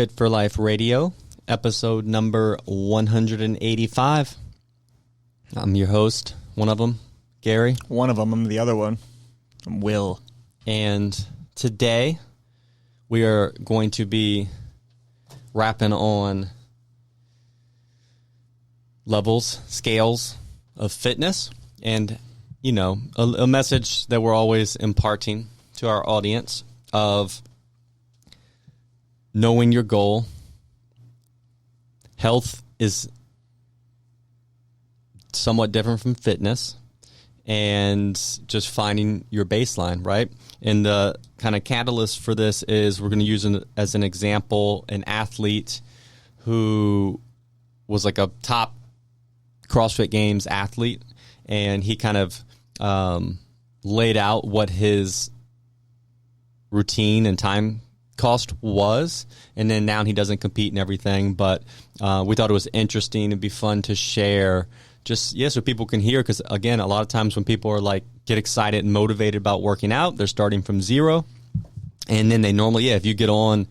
Fit for Life Radio, episode number 185. I'm your host, one of them, Gary. One of them, I'm the other one. I'm Will. And today we are going to be rapping on levels, scales of fitness, and, you know, a message that we're always imparting to our audience of knowing your goal. Health is somewhat different from fitness, and just finding your baseline, right? And the kind of catalyst for this is we're going to use as an example an athlete who was like a top CrossFit Games athlete, and he kind of laid out what his routine and time cost was, and then now he doesn't compete and everything, but we thought it was interesting. It'd be fun to share, just so people can hear, because again, a lot of times when people are like get excited and motivated about working out, they're starting from zero, and then they normally, if you get on,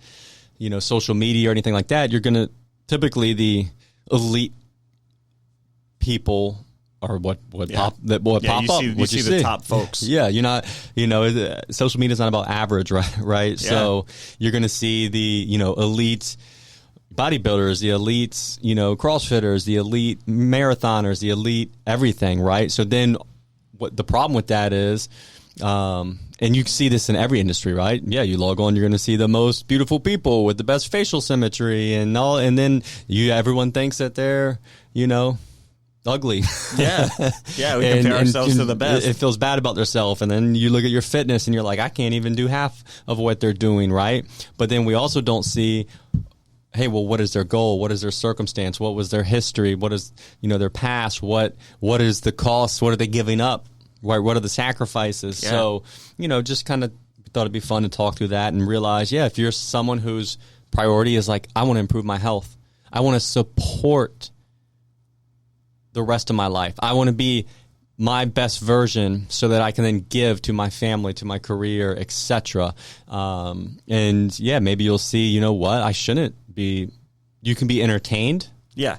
social media or anything like that, you're gonna typically the elite people are what pop up. You see the top folks. Yeah, you're not. Social media is not about average, right? Yeah. So you're going to see the elite bodybuilders, the elite CrossFitters, the elite marathoners, the elite everything, right? So then, what the problem with that is, and you see this in every industry, right? Yeah, you log on, you're going to see the most beautiful people with the best facial symmetry and all, and then everyone thinks that they're ugly. Yeah, we compare ourselves to the best. It feels bad about themselves, and then you look at your fitness and you're like, I can't even do half of what they're doing, right? But then we also don't see, hey, well, what is their goal? What is their circumstance? What was their history? What is their past? What is the cost? What are they giving up? Right? What are the sacrifices? Yeah. So just kind of thought it'd be fun to talk through that and realize, if you're someone whose priority is like, I want to improve my health, I want to support the rest of my life, I want to be my best version so that I can then give to my family, to my career, etc. Maybe you'll see, what, I shouldn't be, you can be entertained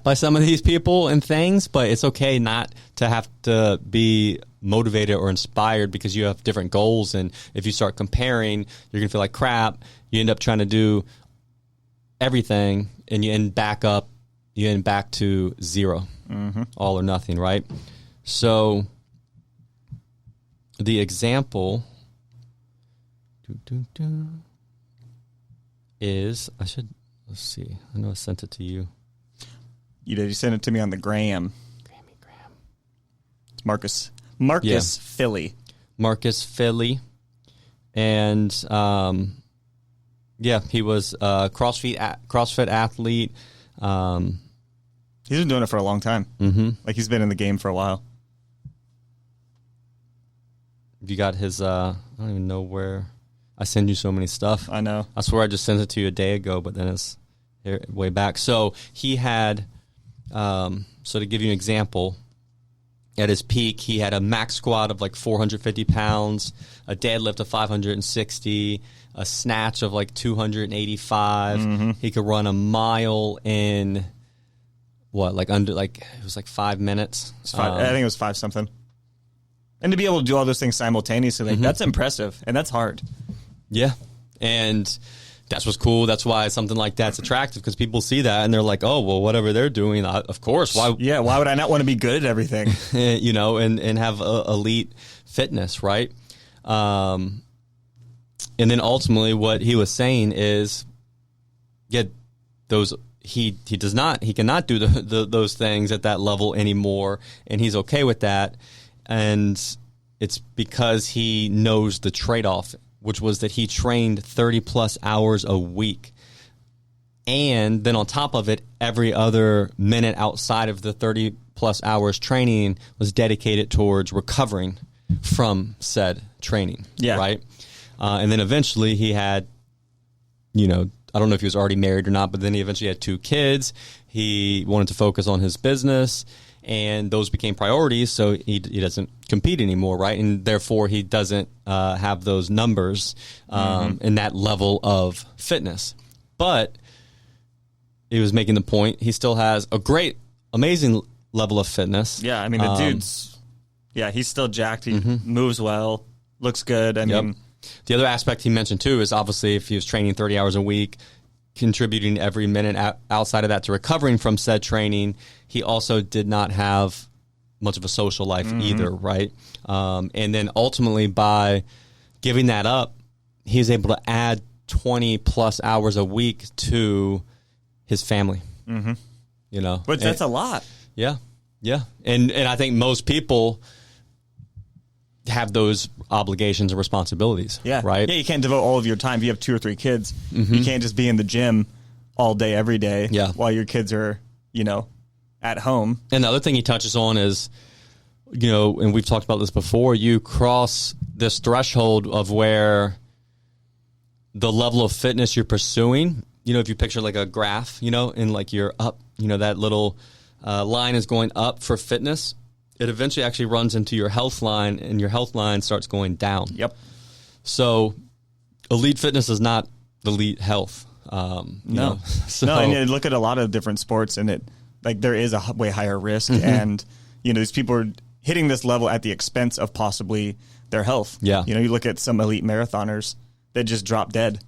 by some of these people and things, but it's okay not to have to be motivated or inspired because you have different goals. And if you start comparing, you're going to feel like crap. You end up trying to do everything and you end back to zero. Mm-hmm. All or nothing, right? So the example is, let's see. I know I sent it to you. You did. You sent it to me on the Gram. Gram. It's Marcus Philly. Marcus Philly. And he was a CrossFit athlete. He's been doing it for a long time. Mm-hmm. Like, he's been in the game for a while. You got his, I don't even know where. I send you so many stuff. I know. I swear I just sent it to you a day ago, but then it's way back. So he had, so to give you an example, at his peak, he had a max squat of like 450 pounds, a deadlift of 560, a snatch of like 285. Mm-hmm. He could run a mile in... it was like 5 minutes. I think it was 5 something. And to be able to do all those things simultaneously, that's impressive, and that's hard. Yeah, and that's what's cool. That's why something like that's attractive, because people see that and they're like, oh, well, whatever they're doing, of course. Why? Yeah, why would I not want to be good at everything? and have elite fitness, right? And then ultimately what he was saying is, those... He cannot do those things at that level anymore, and he's okay with that. And it's because he knows the trade-off, which was that he trained 30 plus hours a week. And then on top of it, every other minute outside of the 30 plus hours training was dedicated towards recovering from said training. Yeah. Right. And then eventually he had, I don't know if he was already married or not, but then he eventually had 2 kids. He wanted to focus on his business, and those became priorities, so he doesn't compete anymore, right? And therefore, he doesn't have those numbers and that level of fitness. But he was making the point, he still has a great, amazing level of fitness. Yeah, I mean, the dude's, he's still jacked. He moves well, looks good. I mean, the other aspect he mentioned too is obviously if he was training 30 hours a week, contributing every minute outside of that to recovering from said training, he also did not have much of a social life either, right? And then ultimately by giving that up, he was able to add 20 plus hours a week to his family. You know, but that's a lot. Yeah. And I think most people have those obligations and responsibilities. Yeah. Right. Yeah. You can't devote all of your time. If you have 2 or 3 kids, you can't just be in the gym all day, every day while your kids are, at home. And the other thing he touches on is, and we've talked about this before, you cross this threshold of where the level of fitness you're pursuing, if you picture like a graph, and like you're up, that little line is going up for fitness, it eventually actually runs into your health line, and your health line starts going down. Yep. So elite fitness is not elite health. No, and you look at a lot of different sports, and there is a way higher risk, and these people are hitting this level at the expense of possibly their health. Yeah. You look at some elite marathoners that just drop dead.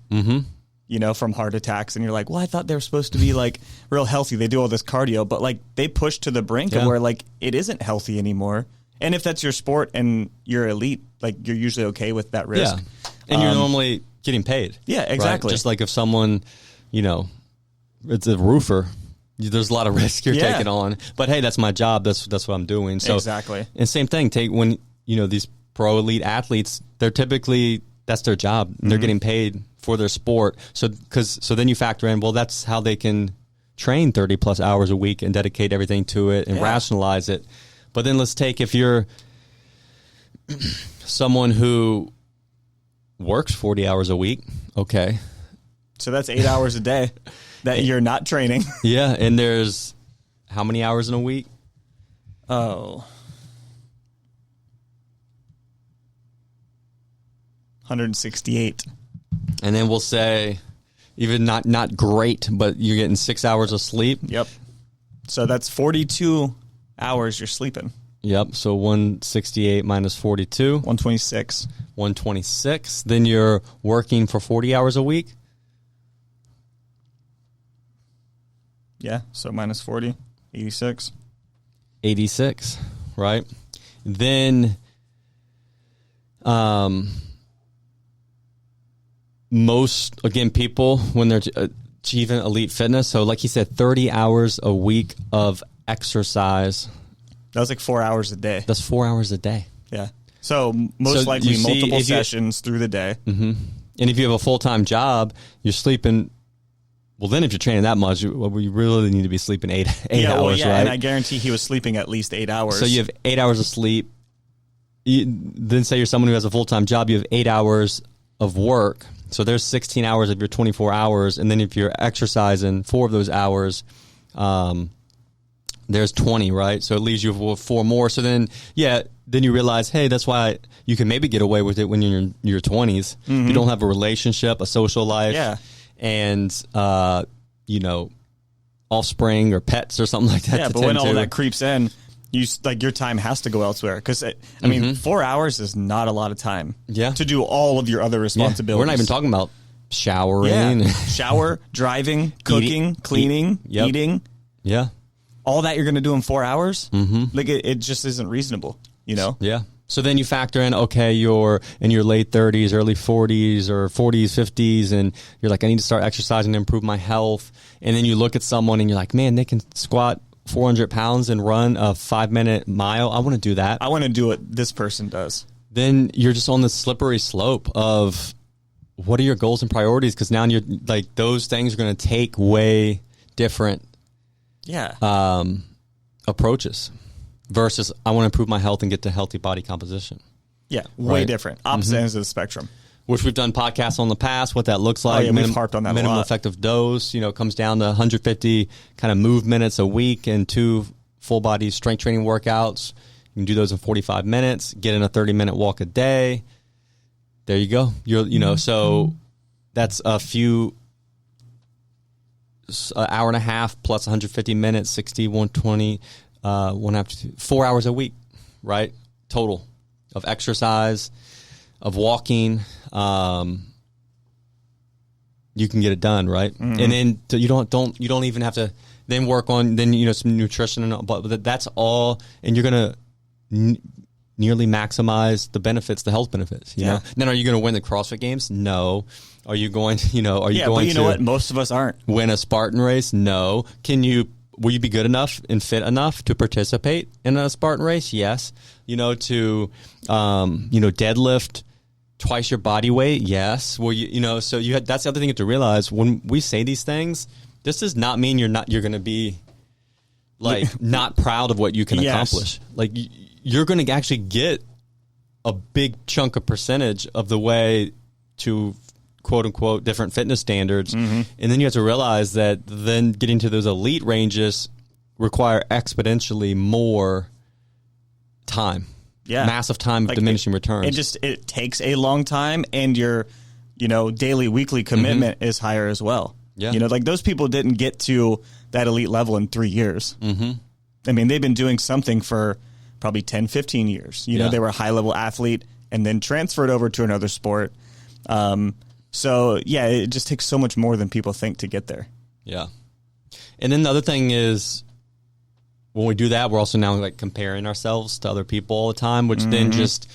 From heart attacks, and you're like, well, I thought they were supposed to be like real healthy. They do all this cardio, but like they push to the brink of where like it isn't healthy anymore. And if that's your sport and you're elite, like you're usually okay with that risk. Yeah. And you're normally getting paid. Yeah, exactly. Right? Just like if someone, it's a roofer, there's a lot of risk you're taking on. But hey, that's my job. That's what I'm doing. So exactly. And same thing. Take when these pro elite athletes, they're typically that's their job. They're getting paid for their sport. So then you factor in, well, that's how they can train 30 plus hours a week and dedicate everything to it and rationalize it. But then let's take if you're someone who works 40 hours a week. Okay. So that's 8 hours a day that you're not training. Yeah. And there's how many hours in a week? Oh, 168. And then we'll say even not great, but you're getting 6 hours of sleep. Yep. So that's 42 hours you're sleeping. Yep. So 168 minus 42. 126. 126. Then you're working for 40 hours a week. Yeah. So minus 40, 86. 86, right? Then most, again, people, when they're achieving elite fitness, so like you said, 30 hours a week of exercise. That was like 4 hours a day. That's 4 hours a day. Yeah. So most likely multiple sessions through the day. And if you have a full-time job, you're sleeping. Well, then if you're training that much, you really need to be sleeping eight hours, right? And I guarantee he was sleeping at least 8 hours. So you have 8 hours of sleep. Then say you're someone who has a full-time job, you have 8 hours of work. So there's 16 hours of your 24 hours. And then if you're exercising 4 of those hours, there's 20, right? So it leaves you with 4 more. So then, then you realize, hey, that's why you can maybe get away with it when you're in your 20s. If you don't have a relationship, a social life, and, offspring or pets or something like that. Yeah, but when all that creeps in, your time has to go elsewhere. Because, 4 hours is not a lot of time to do all of your other responsibilities. We're not even talking about showering. Yeah. Shower, driving, cooking, cleaning, eating. Yeah. All that you're going to do in 4 hours? Like, it just isn't reasonable, Yeah. So then you factor in, okay, you're in your late 30s, early 40s, or 40s, 50s, and you're like, I need to start exercising to improve my health. And then you look at someone and you're like, man, they can squat 400 pounds and run a 5-minute mile. I want to do that. I want to do what this person does. Then you're just on this slippery slope of what are your goals and priorities? Because now you're like, those things are going to take way different approaches. Versus, I want to improve my health and get to healthy body composition. Yeah, way different. Opposite ends of the spectrum. Which we've done podcasts on the past, what that looks like. We've harped on that a lot. Minimum effective dose, comes down to 150 kind of move minutes a week and 2 full body strength training workouts. You can do those in 45 minutes, get in a 30-minute walk a day. There you go. So that's a few an hour and a half plus 150 minutes, 60, 120, 4 hours a week, right? Total of exercise, of walking. You can get it done, right? Mm-hmm. And then you don't even have to then work on some nutrition and all, but that's all, and you're gonna nearly maximize the benefits, the health benefits. You know. Then are you going to win the CrossFit Games? No. Are you going? Are you going to? Know what? Most of us aren't. Win a Spartan race? No. Will you be good enough and fit enough to participate in a Spartan race? Yes. To deadlift twice your body weight? Yes. Well, so that's the other thing you have to realize when we say these things. This does not mean you're going to be like not proud of what you can accomplish. Like you're going to actually get a big chunk of percentage of the way to quote unquote different fitness standards. Mm-hmm. And then you have to realize that then getting to those elite ranges require exponentially more time. Yeah. Massive time of diminishing returns. It takes a long time, and your, daily, weekly commitment is higher as well. Yeah. Those people didn't get to that elite level in 3 years. Mm-hmm. I mean, they've been doing something for probably 10, 15 years. They were a high-level athlete and then transferred over to another sport. It just takes so much more than people think to get there. Yeah. And then the other thing is, when we do that, we're also now comparing ourselves to other people all the time, which then just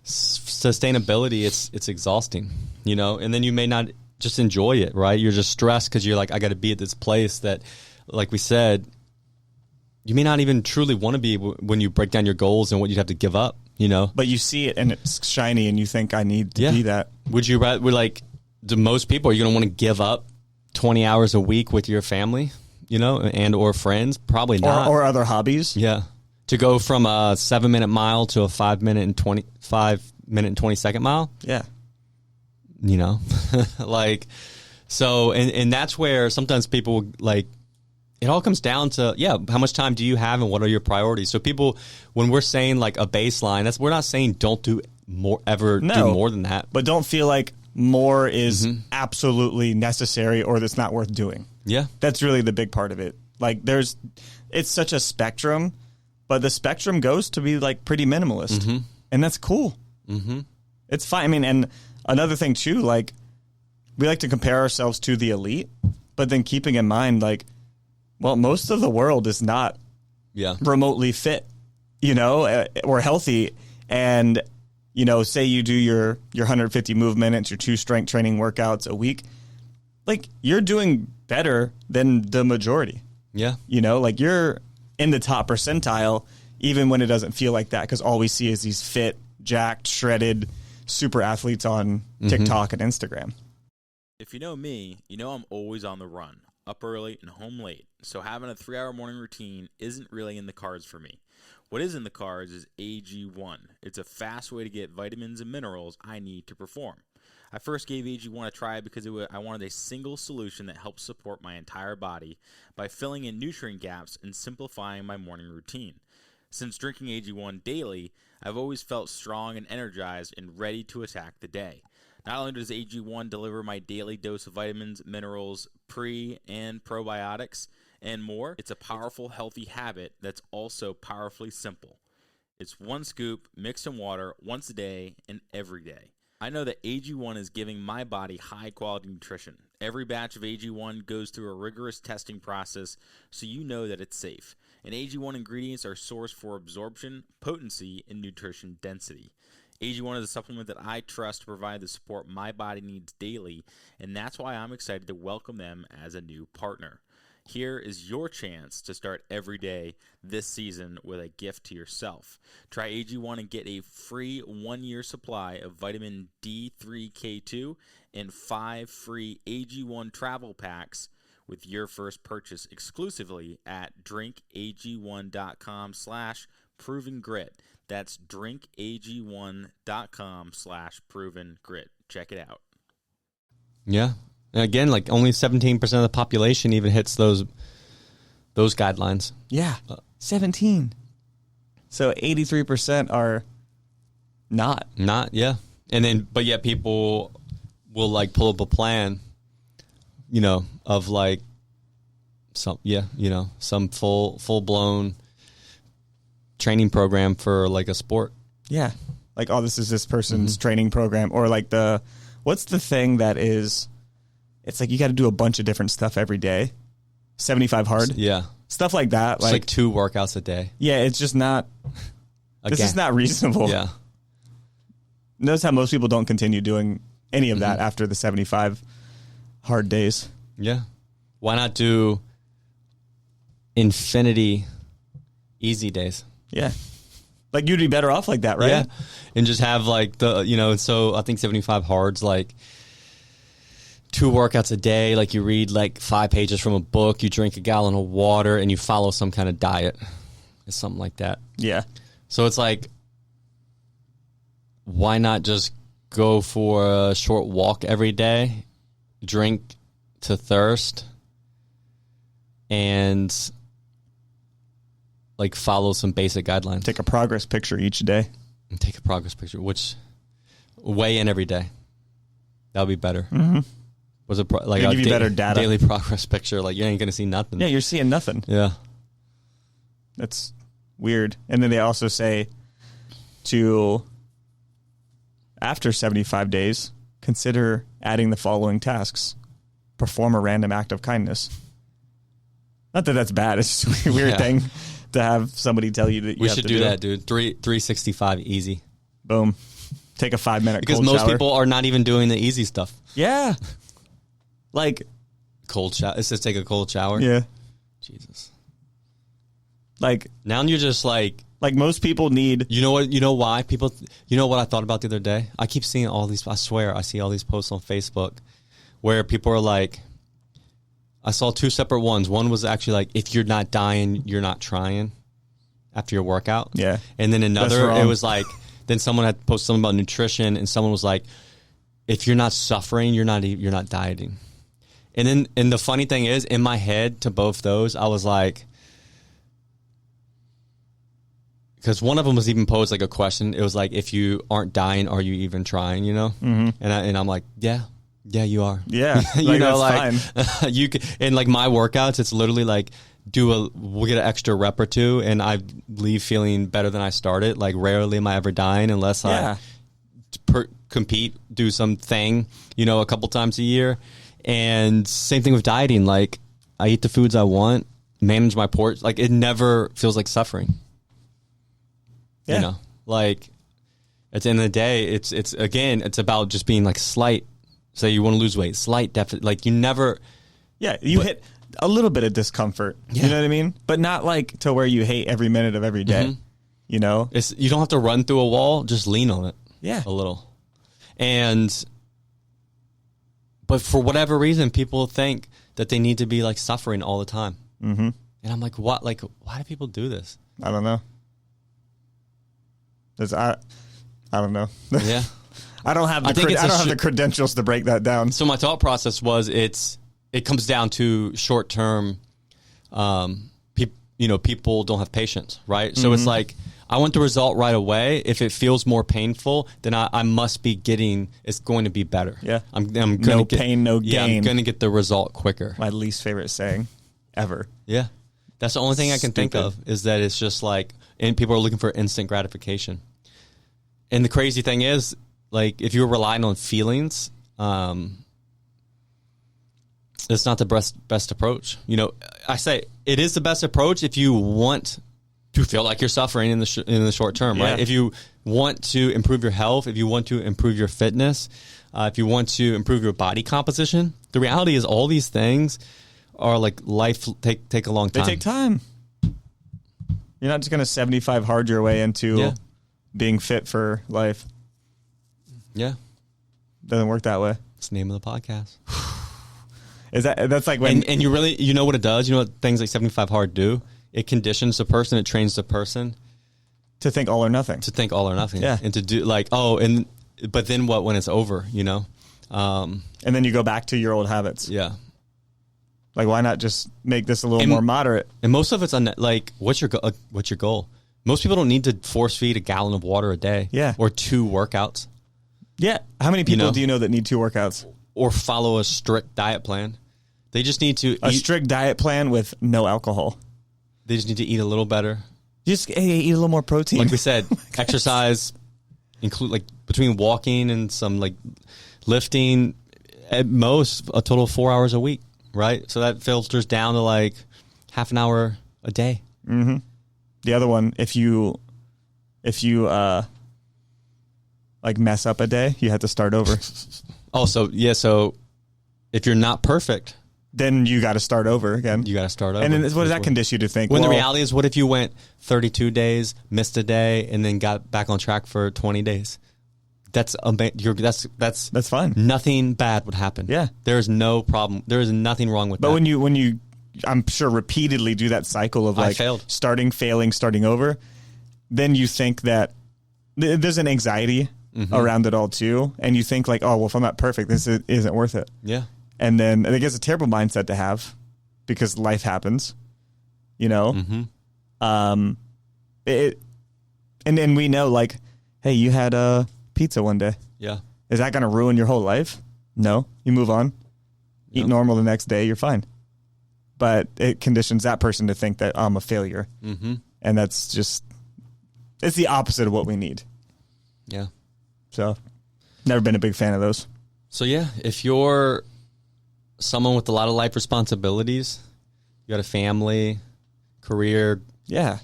sustainability, it's exhausting, and then you may not just enjoy it, right? You're just stressed because you're like, I got to be at this place that, like we said, you may not even truly want to be when you break down your goals and what you'd have to give up, But you see it and it's shiny and you think, I need to be that. Would you rather, do most people, are you going to want to give up 20 hours a week with your family, and or friends? Probably not. Or other hobbies. Yeah. To go from a 7-minute mile to a 5-minute and 20-second mile. Yeah. So, and that's where sometimes people it all comes down to, how much time do you have and what are your priorities? So people, when we're saying a baseline, we're not saying don't do more, do more than that. But don't feel like more is absolutely necessary or that's not worth doing. Yeah. That's really the big part of it. It's such a spectrum, but the spectrum goes to be pretty minimalist. Mm-hmm. And that's cool. Mm-hmm. It's fine. I mean, and another thing too, we like to compare ourselves to the elite, but then keeping in mind, most of the world is not remotely fit, or healthy. And, say you do your 150 move minutes, your 2 strength training workouts a week, you're doing better than the majority. Yeah. You're in the top percentile, even when it doesn't feel like that, because all we see is these fit, jacked, shredded super athletes on TikTok and Instagram. If you know me, you know I'm always on the run, up early and home late, so having a 3-hour morning routine isn't really in the cards for me. What is in the cards is AG1. It's a fast way to get vitamins and minerals I need to perform. I first gave AG1 a try because I wanted a single solution that helps support my entire body by filling in nutrient gaps and simplifying my morning routine. Since drinking AG1 daily, I've always felt strong and energized and ready to attack the day. Not only does AG1 deliver my daily dose of vitamins, minerals, pre- and probiotics, and more, it's a powerful, healthy habit that's also powerfully simple. It's 1 scoop mixed in water once a day and every day. I know that AG1 is giving my body high-quality nutrition. Every batch of AG1 goes through a rigorous testing process, so you know that it's safe. And AG1 ingredients are sourced for absorption, potency, and nutrition density. AG1 is a supplement that I trust to provide the support my body needs daily, and that's why I'm excited to welcome them as a new partner. Here is your chance to start every day this season with a gift to yourself. Try AG1 and get a free 1-year supply of vitamin D3K2 and 5 free AG1 travel packs with your first purchase exclusively at drinkag1.com/provengrit. That's drinkag1.com/provengrit. Check it out. Yeah. And again, only 17% of the population even hits those guidelines. Yeah, 17. So 83% are not. Not, yeah. And then, but yet people will pull up a plan, of some full blown training program for like a sport. Yeah. Like, oh, this is this person's training program. Or like what's the thing that is, it's like you got to do a bunch of different stuff every day. 75 hard. Yeah. Stuff like that. It's like 2 workouts a day. Yeah. It's just not, this is not reasonable. Yeah. Notice how most people don't continue doing any of that after the 75 hard days. Yeah. Why not do infinity easy days? Yeah. Like, you'd be better off like that, right? Yeah. And just have like so I think 75 hard's like 2 workouts a day. Like, you read like 5 pages from a book, you drink a gallon of water, and you follow some kind of diet. It's something like that. Yeah. So it's like, why not just go for a short walk every day, drink to thirst, and like follow some basic guidelines. Take a progress picture each day. And take a progress picture, which weigh in every day. That would be better. Mm-hmm. Was it like give you better data. Daily progress picture? Like, you ain't gonna see nothing. Yeah, you're seeing nothing. Yeah, that's weird. And then they also say after 75 days, consider adding the following tasks. Perform a random act of kindness. Not that that's bad. It's just a weird thing to have somebody tell you that you we have should to do that, dude. 365 easy. Boom. Take a 5-minute because cold most shower. people are not even doing the easy stuff. Yeah. Like, cold shower. It's just take a cold shower. Yeah. Jesus. Like, now you're just like most people need. You know what? You know why people? You know what I thought about the other day? I keep seeing all these. I swear, I see all these posts on Facebook where people are like, I saw 2 separate ones. One was actually like, if you're not dying, you're not trying after your workout. Yeah. And then another, it was like, then someone had posted something about nutrition, and someone was like, if you're not suffering, you're not dieting. And the funny thing is, in my head to both those, I was like, because one of them was even posed like a question. It was like, if you aren't dying, are you even trying? You know? Mm-hmm. And I'm like, yeah, you are. Yeah, you know, like fine. You can, and like my workouts, it's literally like we'll get an extra rep or 2, and I leave feeling better than I started. Like, rarely am I ever dying unless I compete, do something, a couple times a year. And same thing with dieting. Like, I eat the foods I want, manage my portion. Like, it never feels like suffering. Yeah. Like, at the end of the day, it's about just being like slight. Say you want to lose weight, slight deficit. Like, you never. Yeah, hit a little bit of discomfort. Yeah. You know what I mean? But not like to where you hate every minute of every day. Mm-hmm. You don't have to run through a wall. Just lean on it. Yeah, a little. But for whatever reason, people think that they need to be like suffering all the time. Mm-hmm. And I'm like, what? Like, why do people do this? I don't know. I don't know. Yeah. I don't have the credentials to break that down. So my thought process was it comes down to short term. People don't have patience, right? So it's like, I want the result right away. If it feels more painful, then I must be it's going to be better. Yeah. I'm no pain, no gain. Yeah, I'm going to get the result quicker. My least favorite saying ever. Yeah. That's the only thing I can think of, is that it's just like, and people are looking for instant gratification. And the crazy thing is, like, if you're relying on feelings, it's not the best approach. I say it is the best approach if you want to feel like you're suffering in the short term, right? If you want to improve your health, if you want to improve your fitness, if you want to improve your body composition. The reality is, all these things are like take a long time. They take time. You're not just going to 75 hard your way into being fit for life. Yeah. Doesn't work that way. It's the name of the podcast. That's like when... And you really, what it does? You know what things like 75 hard do? It conditions the person. It trains the person. To think all or nothing. Yeah. And to do like, but then what when it's over, And then you go back to your old habits. Yeah. Like, why not just make this a little more moderate? And most of it's like, what's your goal? Most people don't need to force feed a gallon of water a day. Yeah. Or 2 workouts. Yeah. How many people do you know that need 2 workouts? Or follow a strict diet plan. They just need to a strict diet plan with no alcohol. They just need to eat a little better. Just eat a little more protein. Like we said, exercise, include like between walking and some like lifting, at most a total of 4 hours a week, right? So that filters down to like half an hour a day. Mm-hmm. The other one, if you like mess up a day, you have to start over. Oh, so yeah. So if you're not perfect, then you got to start over again. You got to start over. And then what does that condition you to think? When the reality is, what if you went 32 days, missed a day, and then got back on track for 20 days? That's fine. Nothing bad would happen. Yeah. There is no problem. There is nothing wrong with that. But when you, I'm sure, repeatedly do that cycle of like starting, failing, starting over, then you think that there's an anxiety around it all too. And you think like, oh, well, if I'm not perfect, this isn't worth it. Yeah. And then I think it's a terrible mindset to have because life happens, you know? And then we know like, hey, you had a pizza one day. Yeah. Is that going to ruin your whole life? No. You move on. Eat normal the next day. You're fine. But it conditions that person to think that I'm a failure. And that's just, it's the opposite of what we need. Yeah. So never been a big fan of those. So yeah, if you're someone with a lot of life responsibilities, you got a family, career. Yeah.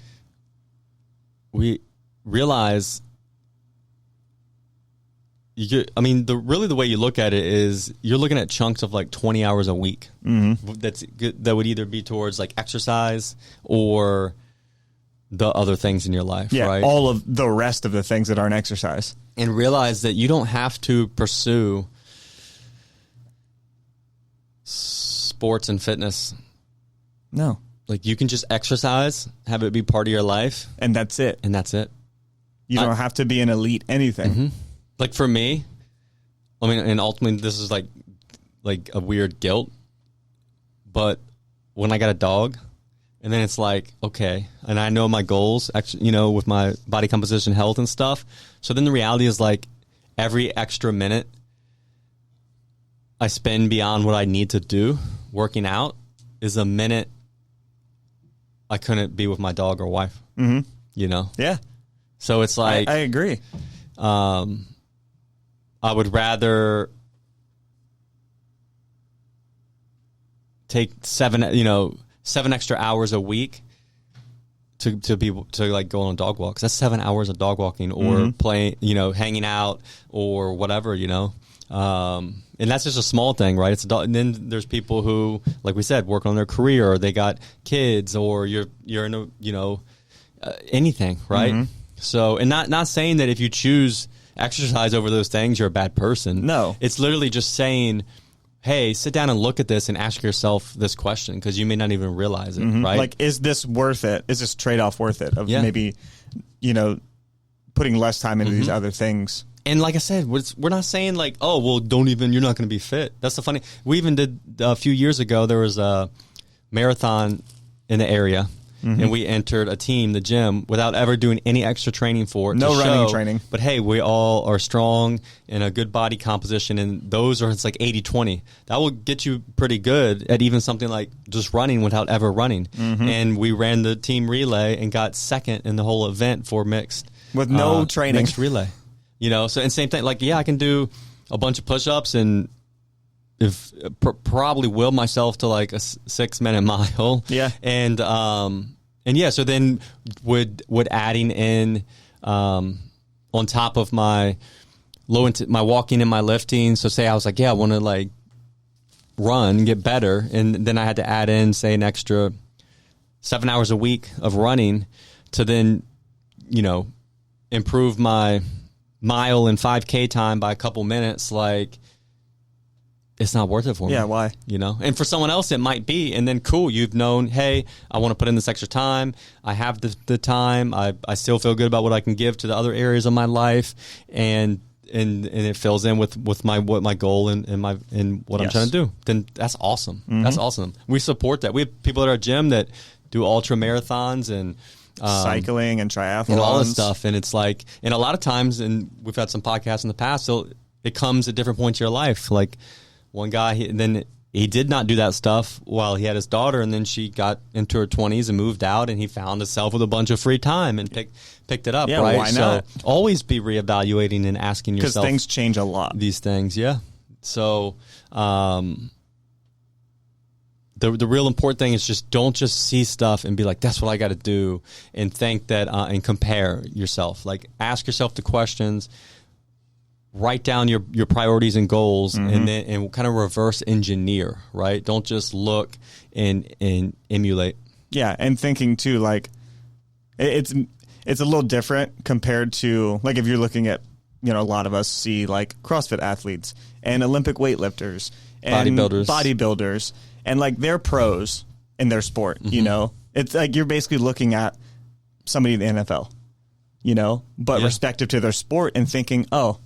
We realize the way you look at it is you're looking at chunks of like 20 hours a week. That would either be towards like exercise or the other things in your life, right? All of the rest of the things that aren't exercise. And realize that you don't have to pursue sports and fitness. No. Like you can just exercise, have it be part of your life. And that's it. You don't have to be an elite anything. Like for me, I mean, and ultimately this is like a weird guilt, but when I got a dog, and then it's like, okay, and I know my goals, actually, with my body composition, health and stuff. So then the reality is like every extra minute I spend beyond what I need to do working out is a minute I couldn't be with my dog or wife, Yeah. So it's like, I agree. I would rather take 7 extra hours a week to like go on dog walks. That's 7 hours of dog walking or playing, hanging out or whatever, and that's just a small thing, right? And then there's people who, like we said, work on their career, or they got kids, or you're in a, anything, right? So, and not saying that if you choose exercise over those things, you're a bad person. No. It's literally just saying, hey, sit down and look at this and ask yourself this question, because you may not even realize it, right? Like, is this worth it? Is this trade-off worth it? Of maybe, putting less time into these other things. And like I said, we're not saying like, oh, well, you're not going to be fit. That's the funny. We even did a few years ago, there was a marathon in the area. And we entered a team, the gym, without ever doing any extra training for it. No running training. But hey, we all are strong and a good body composition, and it's like 80-20. That will get you pretty good at even something like just running without ever running. And we ran the team relay and got second in the whole event for mixed. With no training. Mixed relay. So and same thing, like, yeah, I can do a bunch of push-ups and probably will myself to like a 6-minute mile. Yeah. And yeah, so then would adding in on top of my my walking and my lifting. So say I was like, yeah, I want to like run, get better, and then I had to add in, say, an extra 7 hours a week of running to then, improve my mile and 5K time by a couple minutes. Like, it's not worth it for me. Yeah, why? And for someone else, it might be. And then, cool, you've known, hey, I want to put in this extra time. I have the time. I still feel good about what I can give to the other areas of my life. And it fills in with what my goal and what I'm trying to do. Then that's awesome. That's awesome. We support that. We have people at our gym that do ultra marathons and cycling and triathlons and all this stuff. And it's like, and a lot of times, and we've had some podcasts in the past, so it comes at different points in your life. Like, one guy, then he did not do that stuff while he had his daughter, and then she got into her 20s and moved out, and he found himself with a bunch of free time and picked it up, Yeah, right? why not? So always be reevaluating and asking yourself. Because things change a lot. These things, yeah. So the real important thing is just don't just see stuff and be like, that's what I got to do, and think that and compare yourself. Like, ask yourself the questions, write down your priorities and goals, and kind of reverse engineer, right? Don't just look and emulate. Yeah, and thinking too, like it's a little different compared to, like, if you're looking at, a lot of us see like CrossFit athletes and Olympic weightlifters and bodybuilders, and like they're pros in their sport. It's like you're basically looking at somebody in the NFL, but respective to their sport, and thinking, oh,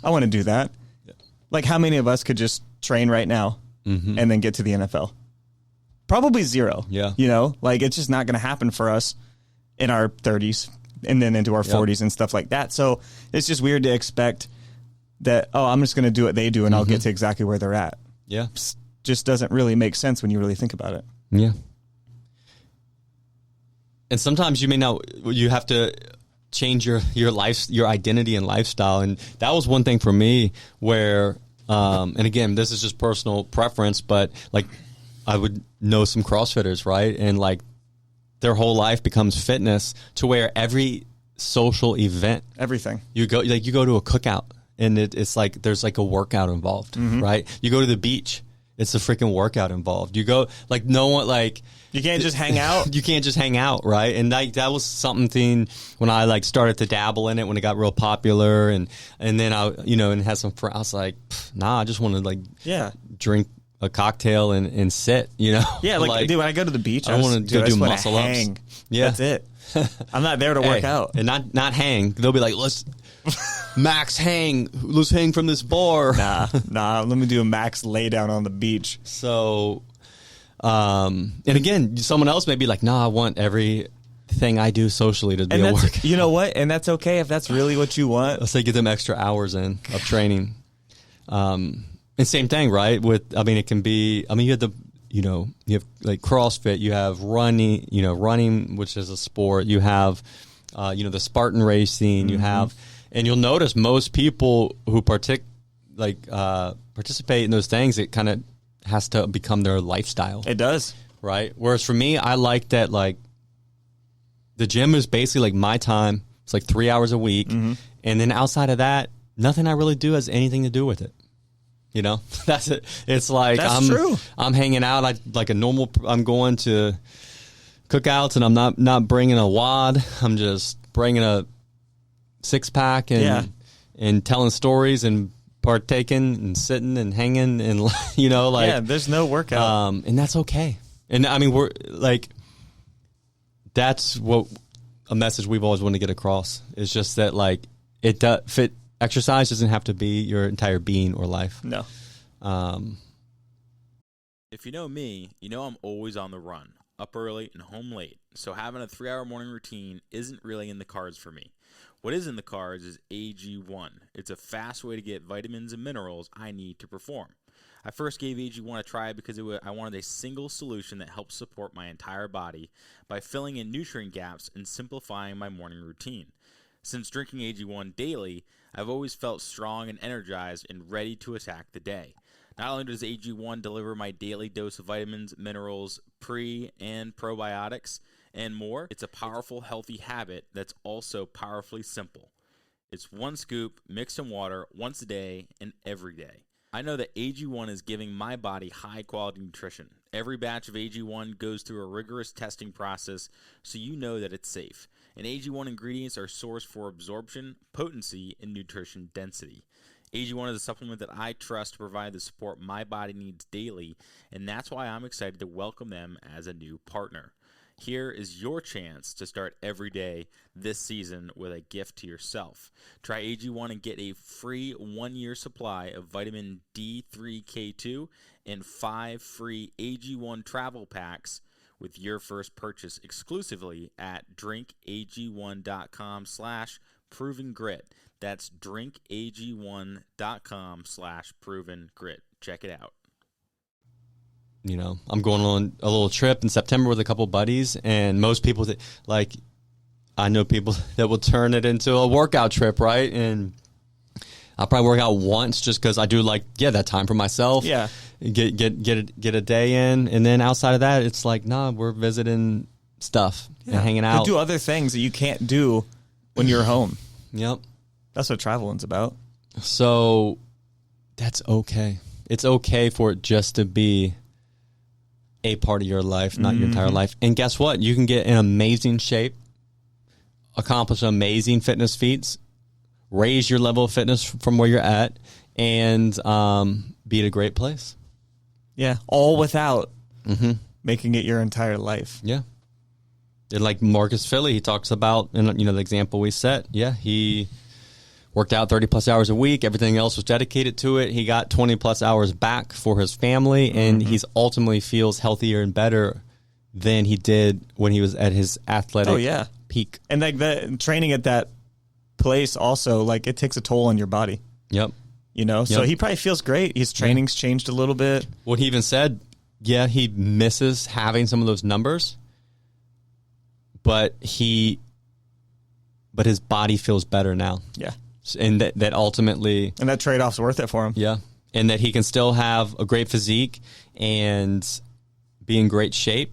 I want to do that. Yeah. Like, how many of us could just train right now and then get to the NFL? Probably zero. Yeah. Like, it's just not going to happen for us in our 30s and then into our 40s and stuff like that. So it's just weird to expect that, oh, I'm just going to do what they do and I'll get to exactly where they're at. Yeah. Just doesn't really make sense when you really think about it. Yeah. And sometimes you have to change your life, your identity and lifestyle. And that was one thing for me where, and again, this is just personal preference, but like I would know some CrossFitters, right? And like their whole life becomes fitness, to where every social event, everything you go to a cookout and it's like, there's like a workout involved, right? You go to the beach, it's a freaking workout involved. You go, like, no one, like, you can't just hang out. You can't just hang out, right? And that was something when I like started to dabble in it, when it got real popular, and then I and had some friends. I was like, nah, I just want to like drink a cocktail and sit, Yeah, like dude, when I go to the beach, I want to do muscle ups. Yeah, that's it. I'm not there to work out, and not hang. They'll be like, let's max hang. Let's hang from this bar. Nah. Let me do a max lay down on the beach. So. And again, someone else may be like, no, I want everything I do socially to be a work. You know what? And that's okay if that's really what you want. Let's say get them extra hours in of training. And same thing, right? It can be, you have you have like CrossFit, you have running, which is a sport. You have, the Spartan racing, you have, and you'll notice most people who participate in those things, it kind of has to become their lifestyle. It does. Right? Whereas for me, I like that, like, the gym is basically like my time. It's like 3 hours a week. And then outside of that, nothing I really do has anything to do with it. That's it. It's like, true. I'm hanging out. I'm going to cookouts, and I'm not bringing a wad. I'm just bringing a 6-pack and telling stories and partaking and sitting and hanging and there's no workout, and that's okay. And we're like, that's what a message we've always wanted to get across. It's just that, like, fit exercise doesn't have to be your entire being or life. No. If you know me, you know I'm always on the run, up early and home late. So having a 3-hour morning routine isn't really in the cards for me. What is in the cards is AG1. It's a fast way to get vitamins and minerals I need to perform. I first gave AG1 a try because I wanted a single solution that helps support my entire body by filling in nutrient gaps and simplifying my morning routine. Since drinking AG1 daily, I've always felt strong and energized and ready to attack the day. Not only does AG1 deliver my daily dose of vitamins, minerals, pre- and probiotics, and more, it's a powerful, healthy habit that's also powerfully simple. It's 1 scoop mixed in water once a day and every day. I know that AG1 is giving my body high-quality nutrition. Every batch of AG1 goes through a rigorous testing process, so you know that it's safe. And AG1 ingredients are sourced for absorption, potency, and nutrition density. AG1 is a supplement that I trust to provide the support my body needs daily, and that's why I'm excited to welcome them as a new partner. Here is your chance to start every day this season with a gift to yourself. Try AG1 and get a free 1-year supply of vitamin D3K2 and 5 free AG1 travel packs with your first purchase exclusively at drinkag1.com/provengrit. That's drinkag1.com/provengrit. Check it out. I'm going on a little trip in September with a couple buddies, and most people I know people that will turn it into a workout trip, right? And I'll probably work out once just because I do that time for myself. Yeah. Get a day in, and then outside of that, it's like, nah, we're visiting stuff and hanging out. You do other things that you can't do when you're home. Yep. That's what traveling's about. So that's okay. It's okay for it just to be a part of your life, not your entire life. And guess what? You can get in amazing shape, accomplish amazing fitness feats, raise your level of fitness from where you're at, and be at a great place. Yeah, all without making it your entire life. Yeah. And like Marcus Philly, he talks about, and the example we set, he worked out 30-plus hours a week. Everything else was dedicated to it. He got 20-plus hours back for his family, and he's ultimately feels healthier and better than he did when he was at his athletic peak. And the training at that place also, it takes a toll on your body. Yep. So he probably feels great. His training's changed a little bit. What he even said, he misses having some of those numbers, but his body feels better now. Yeah. And that ultimately... And that trade-off's worth it for him. Yeah. And that he can still have a great physique and be in great shape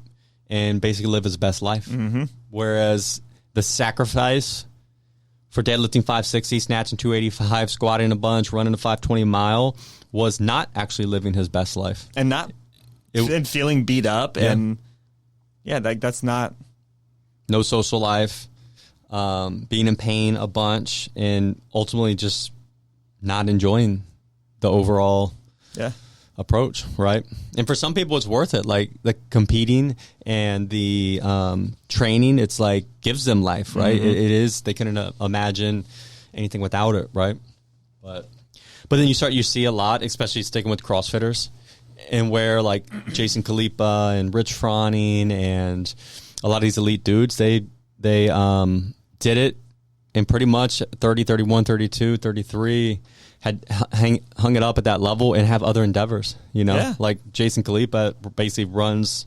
and basically live his best life. Mm-hmm. Whereas the sacrifice for deadlifting 560, snatching 285, squatting a bunch, running a 520 mile was not actually living his best life. And and feeling beat up. Yeah. And that's not... No social life. Being in pain a bunch, and ultimately just not enjoying the overall approach, right? And for some people, it's worth it. Like the competing and the training, it's gives them life, right? Mm-hmm. It is. They couldn't imagine anything without it, right? But then you see a lot, especially sticking with CrossFitters, and where Jason Khalipa and Rich Froning and a lot of these elite dudes, they did it in pretty much 30, 31, 32, 33, had hung it up at that level and have other endeavors, like Jason Khalipa basically runs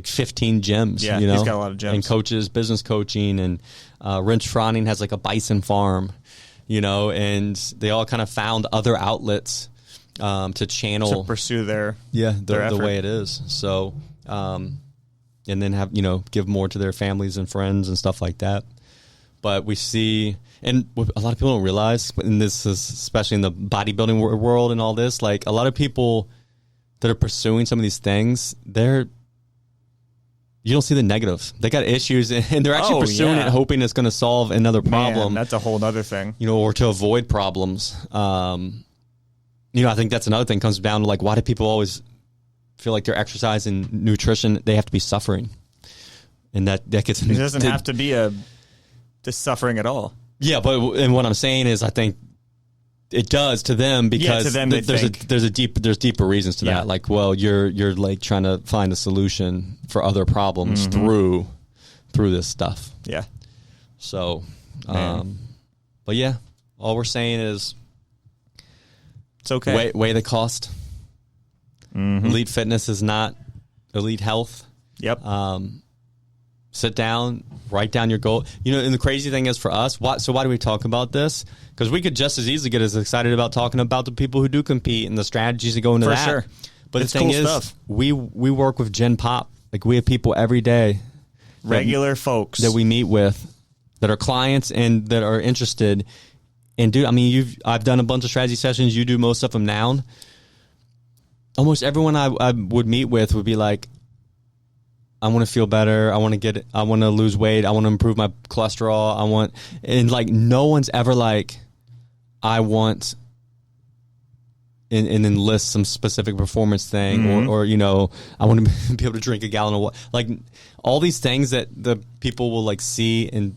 15 gyms, he's got a lot of gyms and coaches business coaching, and Rich Froning has a bison farm, and they all kind of found other outlets to channel, to pursue their the way it is. So, and then have, give more to their families and friends and stuff like that. But we see, and what a lot of people don't realize, and this is especially in the bodybuilding world and all this, a lot of people that are pursuing some of these things, you don't see the negative. They got issues, and they're actually pursuing it, hoping it's going to solve another problem. Man, that's a whole other thing. Or to avoid problems. I think that's another thing. Comes down to why do people always feel like their exercise and nutrition, they have to be suffering, and that gets. It doesn't have to be this suffering at all. Yeah, and what I'm saying is, I think it does to them because there's deeper reasons to that. You're trying to find a solution for other problems through this stuff. Yeah. So, but yeah, all we're saying is it's okay. Weigh the cost. Mm-hmm. Elite fitness is not elite health. Yep. Sit down, write down your goal. And the crazy thing is for us, why do we talk about this? Because we could just as easily get as excited about talking about the people who do compete and the strategies that go into that. Sure. But the thing is, we work with Gen Pop. We have people every day, regular folks that we meet with, that are clients and that are interested. And dude, I've done a bunch of strategy sessions. You do most of them now. Almost everyone I would meet with would be like, I want to feel better. I want to lose weight. I want to improve my cholesterol. And no one's ever I want, and then list some specific performance thing, or I want to be able to drink a gallon of water. All these things that the people will see and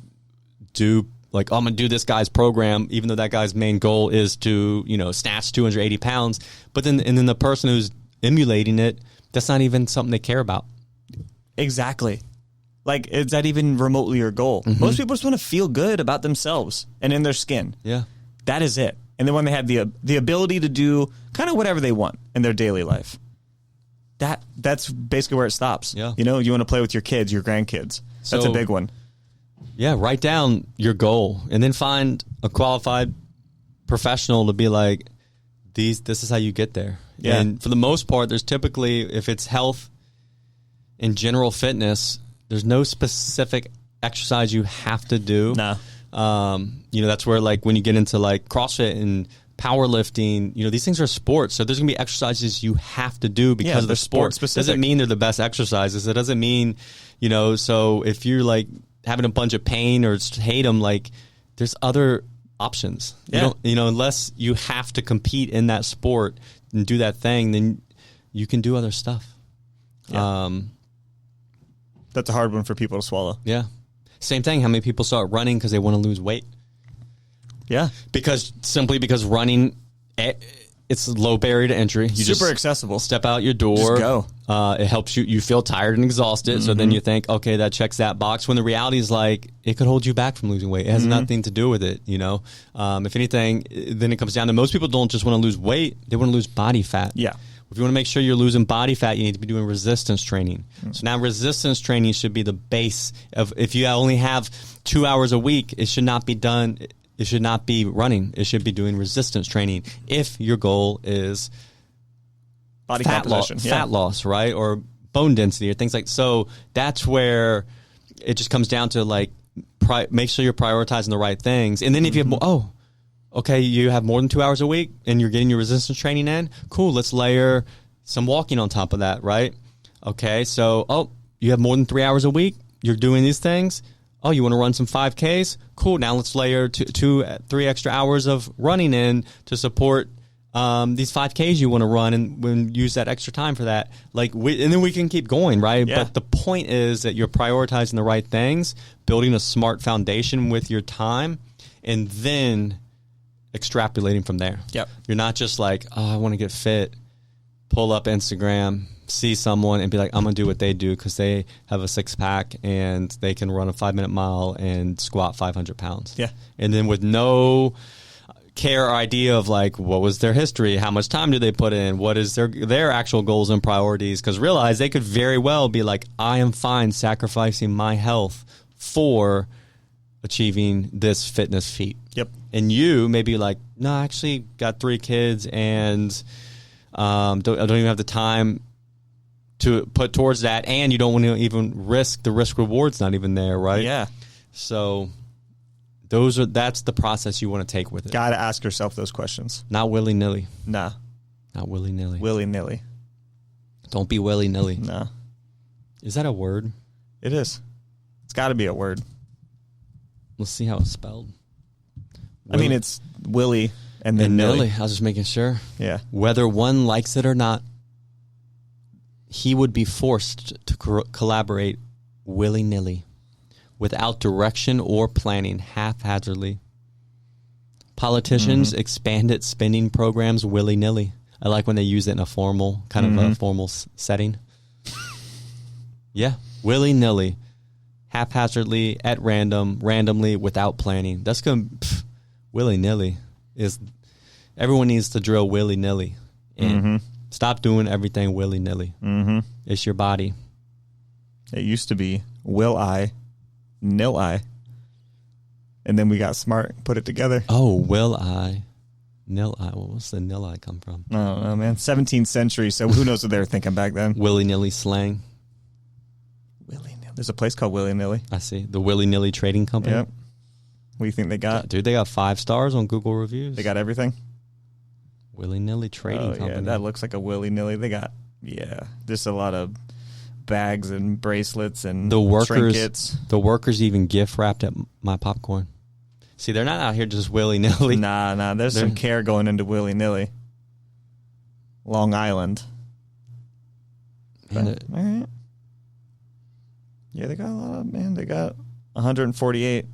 do. I'm going to do this guy's program, even though that guy's main goal is to, snatch 280 pounds. But then the person who's emulating it, that's not even something they care about. Exactly. Is that even remotely your goal? Mm-hmm. Most people just want to feel good about themselves and in their skin. Yeah. That is it. And then when they have the ability to do kind of whatever they want in their daily life, that's basically where it stops. Yeah. You know, you want to play with your kids, your grandkids. That's a big one. Yeah, write down your goal and then find a qualified professional to be like, this is how you get there. Yeah. And for the most part, there's typically, if it's health and general fitness, there's no specific exercise you have to do. No. You know, that's where like when you get into like CrossFit and powerlifting, you know, these things are sports. So there's going to be exercises you have to do because of the sport. Doesn't mean they're the best exercises. It doesn't mean, you know, so if you're like having a bunch of pain or hate them, like there's other options. Yeah. You know, unless you have to compete in that sport and do that thing, then you can do other stuff. Yeah. That's a hard one for people to swallow. Yeah. Same thing. How many people start running because they want to lose weight? Yeah. Simply because running, it's low barrier to entry. You super accessible. Step out your door. Just go. It helps you. You feel tired and exhausted. So then you think, okay, that checks that box. When the reality is like, it could hold you back from losing weight. It has nothing to do with it. You know, if anything, then it comes down to most people don't just want to lose weight. They want to lose body fat. Yeah. If you want to make sure you're losing body fat, you need to be doing resistance training. So now resistance training should be the base of, if you only have 2 hours a week, it should not be done. It should not be running. It should be doing resistance training. If your goal is body composition, fat loss, right? Or bone density or things like, so that's where it just comes down to like, make sure you're prioritizing the right things. And then if you have okay, you have more than 2 hours a week and you're getting your resistance training in, cool, let's layer some walking on top of that, right? Okay, so, you have more than 3 hours a week, you're doing these things, you want to run some 5Ks? Cool, now let's layer 3 extra hours of running in to support these 5Ks you want to run and use that extra time for that. And then we can keep going, right? Yeah. But the point is that you're prioritizing the right things, building a smart foundation with your time, and then extrapolating from there. Yep. You're not just like, I want to get fit, pull up Instagram, see someone and be like, I'm going to do what they do because they have a 6-pack and they can run a 5-minute mile and squat 500 pounds. Yeah. And then with no care or idea of like, what was their history? How much time do they put in? What is their actual goals and priorities? Because realize they could very well be like, I am fine sacrificing my health for achieving this fitness feat. Yep. And you may be like, no, I actually got 3 kids and I don't even have the time to put towards that, and you don't want to even risk the risk reward's not even there, right? Yeah. So that's the process you want to take with it. Got to ask yourself those questions. Not willy-nilly. Nah. Not willy-nilly. Willy-nilly. Don't be willy-nilly. Nah. Is that a word? It is. It's got to be a word. Let's see how it's spelled. I mean, it's willy and then nilly. I was just making sure. Yeah. Whether one likes it or not, he would be forced to collaborate willy-nilly, without direction or planning, haphazardly. Politicians expanded spending programs willy-nilly. I like when they use it in a formal, kind of a formal setting. Yeah, willy-nilly, haphazardly, at random, randomly, without planning. That's going to, willy-nilly is, everyone needs to drill willy-nilly. And stop doing everything willy-nilly. It's your body. It used to be will I, nil I. And then we got smart and put it together. Oh, will I, nil I. Well, what's the nil I come from? I don't know, man. 17th century, so who knows what they were thinking back then. Willy-nilly slang. Willy-nilly. There's a place called Willy-nilly. I see. The willy-nilly trading company. Yep. What do you think they got? Dude, they got 5 stars on Google reviews. They got everything? Willy-nilly trading company. Yeah, that looks like a willy-nilly. They got, just a lot of bags and bracelets and trinkets. The workers even gift wrapped at my popcorn. See, they're not out here just willy-nilly. Nah. There's some care going into willy-nilly. Long Island. All right. Yeah, they got a lot of, man. They got 148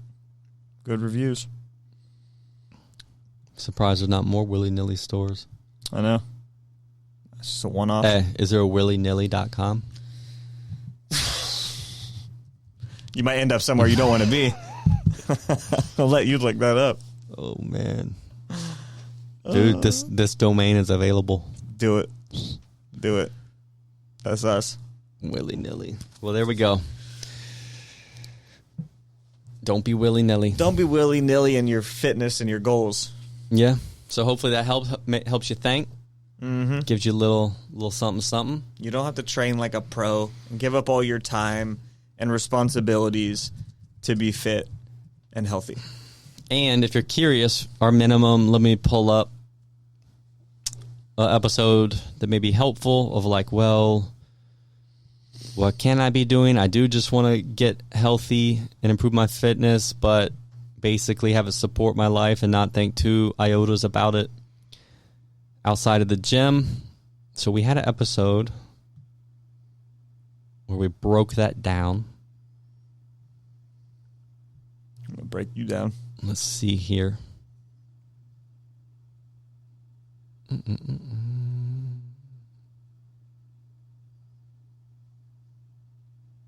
good reviews. Surprised there's not more willy-nilly stores. I know. It's just a one-off. Hey, is there a willynilly.com? You might end up somewhere you don't want to be. I'll let you look that up. Oh, man. Dude, this domain is available. Do it. That's us. Willy-nilly. Well, there we go. Don't be willy-nilly. Don't be willy-nilly in your fitness and your goals. Yeah. So hopefully that helps you think. Mm-hmm. Gives you a little something. You don't have to train like a pro and give up all your time and responsibilities to be fit and healthy. And if you're curious, our minimum, let me pull up an episode that may be helpful of like, well, what can I be doing? I do just want to get healthy and improve my fitness, but basically have it support my life and not think two iotas about it outside of the gym. So we had an episode where we broke that down. I'm going to break you down. Let's see here.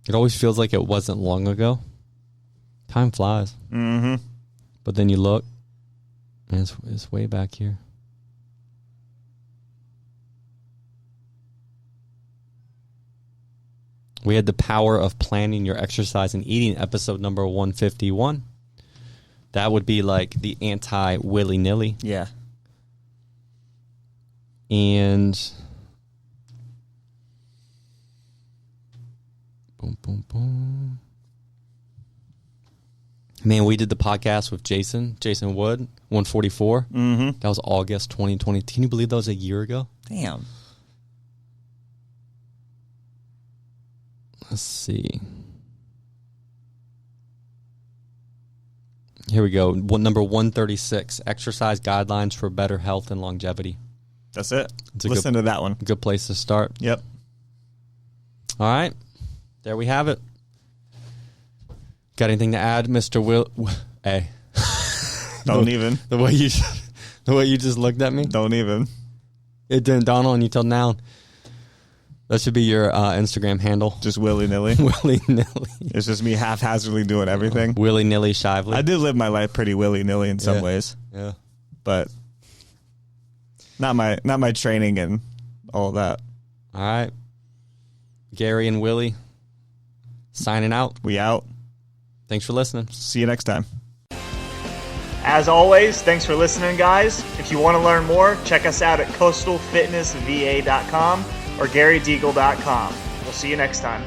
It always feels like it wasn't long ago. Time flies. Mm-hmm. But then you look, and it's way back here. We had the power of planning your exercise and eating, episode number 151. That would be like the anti-willy-nilly. Yeah. And boom, boom, boom. Man, we did the podcast with Jason Wood, 144. Mm-hmm. That was August 2020. Can you believe that was a year ago? Damn. Let's see. Here we go. Number 136, exercise guidelines for better health and longevity. That's it. Listen to that one. Good place to start. Yep. All right. There we have it. Got anything to add, Mr. Will? Hey. Don't even. The way you just looked at me? Don't even. It didn't dawn on you till now. That should be your Instagram handle. Just willy-nilly. Willy-nilly. It's just me haphazardly doing everything. Willy-nilly Shively. I do live my life pretty willy-nilly in some ways. Yeah. But not my training and all that. All right. Gary and Willie signing out. We out. Thanks for listening. See you next time. As always, thanks for listening, guys. If you want to learn more, check us out at coastalfitnessva.com or GaryDeagle.com. We'll see you next time.